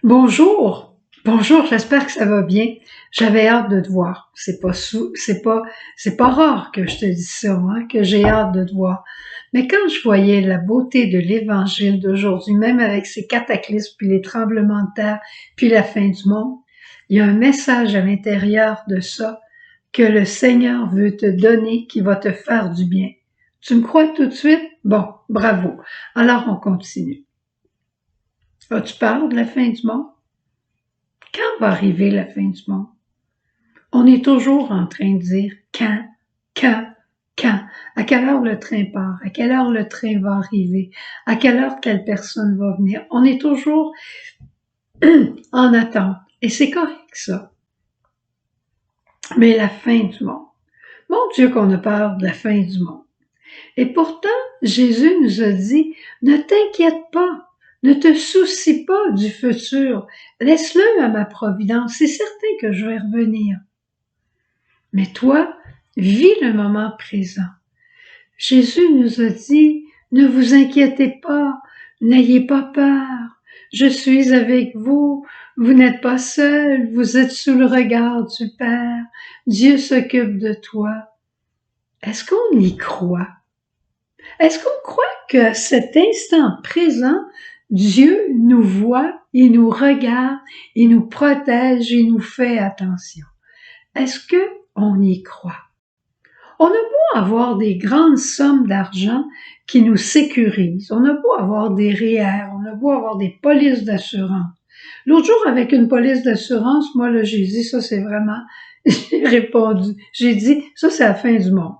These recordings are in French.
Bonjour, bonjour, j'espère que ça va bien. J'avais hâte de te voir. C'est pas rare que je te dise ça, hein, que j'ai hâte de te voir. Mais quand je voyais la beauté de l'Évangile d'aujourd'hui, même avec ses cataclysmes, puis les tremblements de terre, puis la fin du monde, il y a un message à l'intérieur de ça que le Seigneur veut te donner qui va te faire du bien. Tu me crois tout de suite? Bon, bravo. Alors on continue. As-tu peur de la fin du monde? Quand va arriver la fin du monde? On est toujours en train de dire quand, quand, à quelle heure le train part, à quelle heure le train va arriver, à quelle heure telle personne va venir. On est toujours en attente. Et c'est correct ça. Mais la fin du monde. Mon Dieu qu'on a peur de la fin du monde. Et pourtant, Jésus nous a dit, ne t'inquiète pas, ne te soucie pas du futur, laisse-le à ma providence, c'est certain que je vais revenir. Mais toi, vis le moment présent. Jésus nous a dit, ne vous inquiétez pas, n'ayez pas peur, je suis avec vous, vous n'êtes pas seul, vous êtes sous le regard du Père, Dieu s'occupe de toi. Est-ce qu'on y croit? Est-ce qu'on croit qu'à cet instant présent, Dieu nous voit, il nous regarde, il nous protège, il nous fait attention? Est-ce qu'on y croit? On a beau avoir des grandes sommes d'argent qui nous sécurisent, on a beau avoir des REER, on a beau avoir des polices d'assurance. L'autre jour, avec une police d'assurance, moi, là, j'ai dit, ça, c'est vraiment, j'ai répondu, j'ai dit, ça, c'est la fin du monde.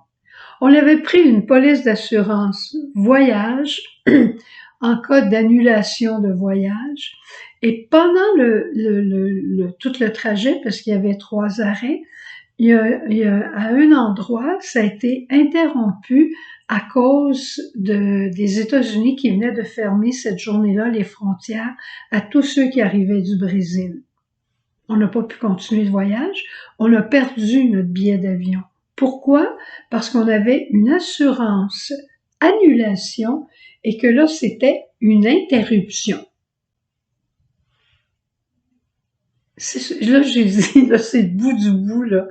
On avait pris une police d'assurance voyage en cas d'annulation de voyage. Et pendant tout le trajet, parce qu'il y avait 3 arrêts, à un endroit, ça a été interrompu à cause des États-Unis qui venaient de fermer cette journée-là les frontières à tous ceux qui arrivaient du Brésil. On n'a pas pu continuer le voyage, on a perdu notre billet d'avion. Pourquoi? Parce qu'on avait une assurance annulation et que là, c'était une interruption. Là, j'ai dit, là, c'est le bout du bout, là.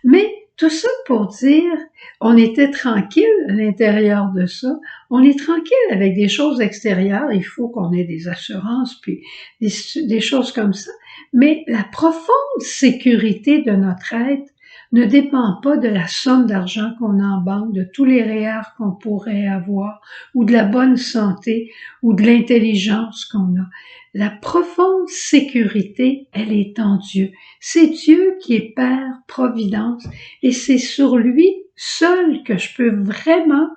Mais tout ça pour dire, on était tranquille à l'intérieur de ça. On est tranquille avec des choses extérieures. Il faut qu'on ait des assurances, puis des choses comme ça. Mais la profonde sécurité de notre être ne dépend pas de la somme d'argent qu'on a en banque, de tous les REER qu'on pourrait avoir, ou de la bonne santé, ou de l'intelligence qu'on a. La profonde sécurité, elle est en Dieu. C'est Dieu qui est Père, Providence, et c'est sur lui seul que je peux vraiment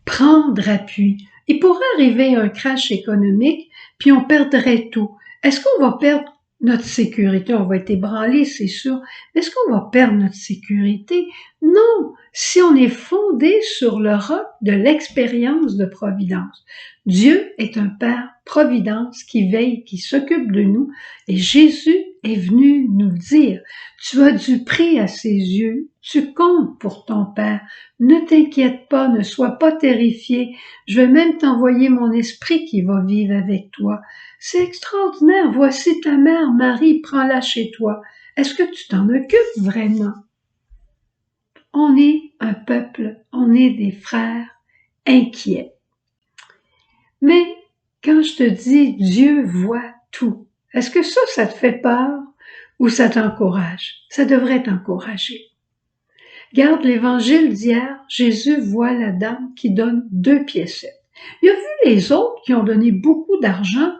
prendre appui. Il pourrait arriver un crash économique, puis on perdrait tout. Est-ce qu'on va perdre notre sécurité? On va être ébranlé, c'est sûr. Est-ce qu'on va perdre notre sécurité? Non, si on est fondé sur le roc de l'expérience de providence. Dieu est un Père providence qui veille, qui s'occupe de nous, et Jésus est venu nous le dire. Tu as du prix à ses yeux, tu comptes pour ton Père. Ne t'inquiète pas, ne sois pas terrifié. Je vais même t'envoyer mon esprit qui va vivre avec toi. C'est extraordinaire. Voici ta mère, Marie, prends-la chez toi. Est-ce que tu t'en occupes vraiment? On est un peuple, on est des frères inquiets. Mais quand je te dis Dieu voit tout, est-ce que ça te fait peur ou ça t'encourage? Ça devrait t'encourager. Regarde l'évangile d'hier, Jésus voit la dame qui donne 2 piécettes. Il a vu les autres qui ont donné beaucoup d'argent,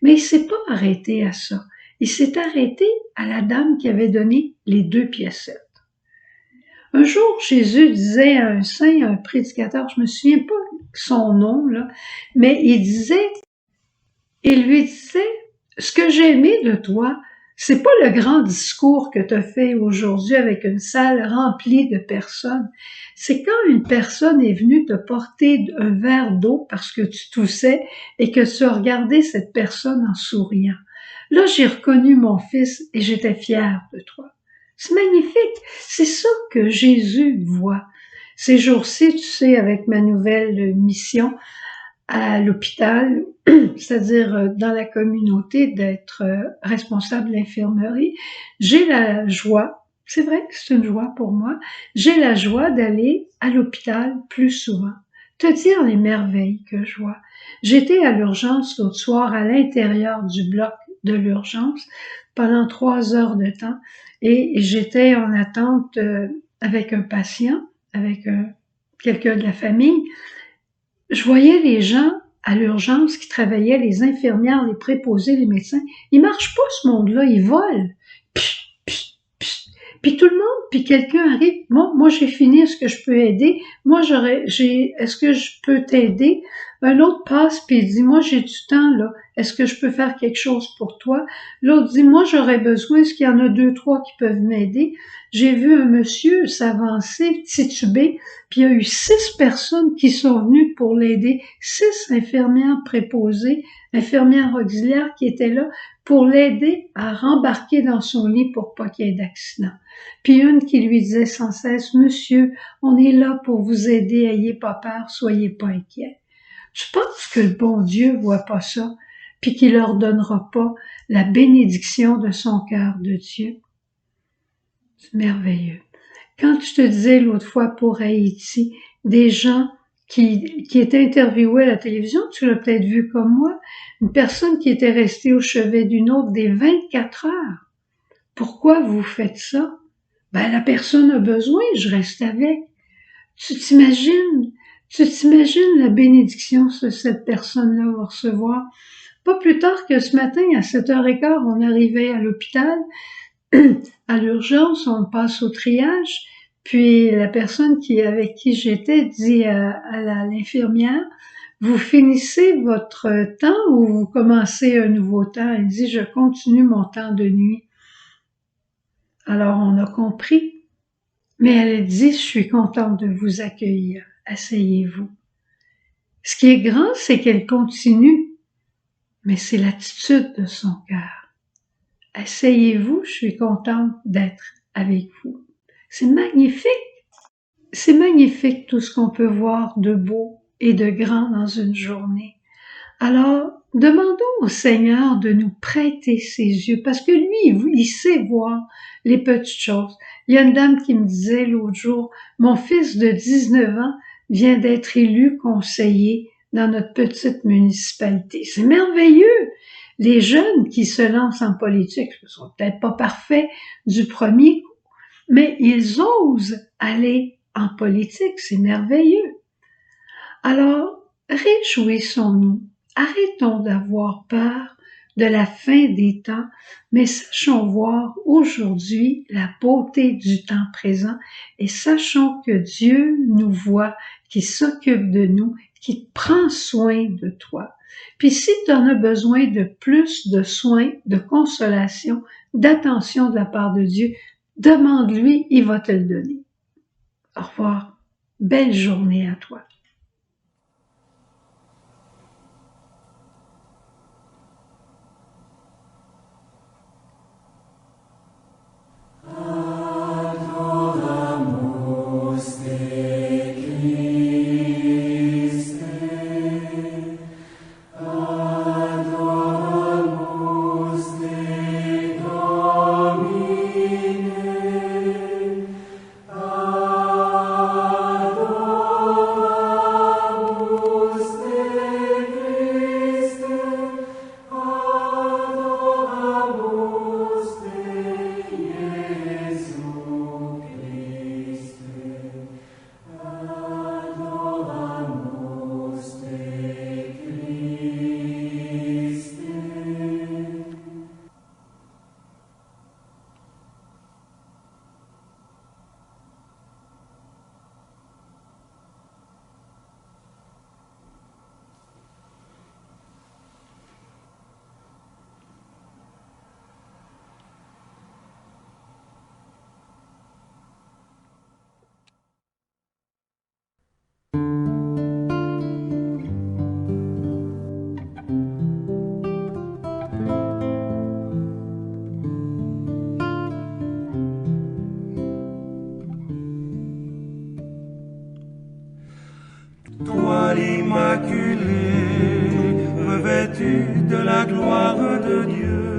mais il s'est pas arrêté à ça. Il s'est arrêté à la dame qui avait donné les 2 piécettes. Un jour, Jésus disait à un saint, un prédicateur, je me souviens pas son nom, là, mais il lui disait, ce que j'ai aimé de toi, c'est pas le grand discours que tu as fait aujourd'hui avec une salle remplie de personnes. C'est quand une personne est venue te porter un verre d'eau parce que tu toussais et que tu as regardé cette personne en souriant. Là, j'ai reconnu mon fils et j'étais fière de toi. C'est magnifique. C'est ça que Jésus voit. Ces jours-ci, tu sais, avec ma nouvelle mission, à l'hôpital, c'est-à-dire dans la communauté, d'être responsable de l'infirmerie, j'ai la joie, c'est vrai que c'est une joie pour moi, j'ai la joie d'aller à l'hôpital plus souvent. Te dire les merveilles que je vois. J'étais à l'urgence l'autre soir à l'intérieur du bloc de l'urgence pendant 3 heures de temps et j'étais en attente avec un patient, avec quelqu'un de la famille. Je voyais les gens à l'urgence qui travaillaient, les infirmières, les préposés, les médecins. Ils marchent pas, ce monde-là, ils volent. Psh, psh, psh. Puis tout le monde, puis quelqu'un arrive. Moi, j'ai fini, est-ce que je peux aider? Moi, est-ce que je peux t'aider? Un autre passe, puis il dit, moi, j'ai du temps, là. Est-ce que je peux faire quelque chose pour toi? L'autre dit, moi, j'aurais besoin, est-ce qu'il y en a 2, 3 qui peuvent m'aider? J'ai vu un monsieur s'avancer, tituber, puis il y a eu 6 personnes qui sont venues pour l'aider, 6 infirmières préposées, infirmières auxiliaires qui étaient là pour l'aider à rembarquer dans son lit pour pas qu'il y ait d'accident. Puis une qui lui disait sans cesse, monsieur, on est là pour vous aider, ayez pas peur, soyez pas inquiets. Tu penses que le bon Dieu voit pas ça, puis qu'il leur donnera pas la bénédiction de son cœur de Dieu? C'est merveilleux. Quand je te disais l'autre fois pour Haïti, des gens qui étaient interviewés à la télévision, tu l'as peut-être vu comme moi, une personne qui était restée au chevet d'une autre des 24 heures. Pourquoi vous faites ça? Ben, la personne a besoin, je reste avec. Tu t'imagines la bénédiction que cette personne-là va recevoir? Pas plus tard que ce matin, à 7h15, on arrivait à l'hôpital, à l'urgence, on passe au triage, puis la personne avec qui j'étais dit à l'infirmière, vous finissez votre temps ou vous commencez un nouveau temps? Elle dit, je continue mon temps de nuit. Alors on a compris, mais elle dit, je suis contente de vous accueillir, asseyez-vous. Ce qui est grand, c'est qu'elle continue, mais c'est l'attitude de son cœur. Asseyez-vous, je suis contente d'être avec vous. C'est magnifique. C'est magnifique tout ce qu'on peut voir de beau et de grand dans une journée. Alors, demandons au Seigneur de nous prêter ses yeux, parce que lui, il sait voir les petites choses. Il y a une dame qui me disait l'autre jour, mon fils de 19 ans vient d'être élu conseiller dans notre petite municipalité. C'est merveilleux! Les jeunes qui se lancent en politique ne sont peut-être pas parfaits du premier coup, mais ils osent aller en politique, c'est merveilleux. Alors, réjouissons-nous, arrêtons d'avoir peur de la fin des temps, mais sachons voir aujourd'hui la beauté du temps présent et sachons que Dieu nous voit, qui s'occupe de nous, qui prend soin de toi. Puis si tu en as besoin de plus de soins, de consolation, d'attention de la part de Dieu, demande-lui, il va te le donner. Au revoir. Belle journée à toi. la gloire de Dieu.